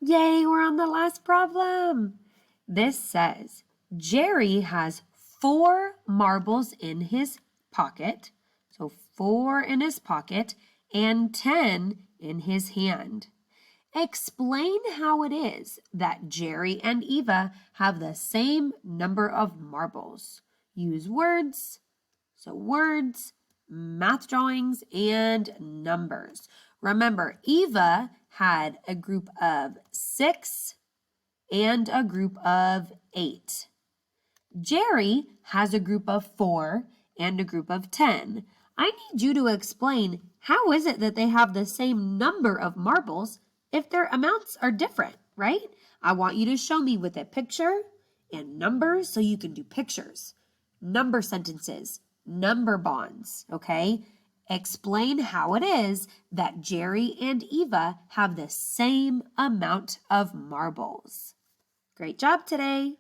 Yay, we're on the last problem. This says Jerry has 4 marbles in his pocket. So 4 in his pocket and 10 in his hand. Explain how it is that Jerry and Eva have the same number of marbles. Use words. So words, math drawings, and numbers. Remember, Eva had a group of 6 and a group of 8. Jerry has a group of 4 and a group of 10. I need you to explain how is it that they have the same number of marbles if their amounts are different, right? I want you to show me with a picture and numbers so you can do pictures, number sentences, number bonds, okay? Explain how it is that Jerry and Eva have the same amount of marbles. Great job today.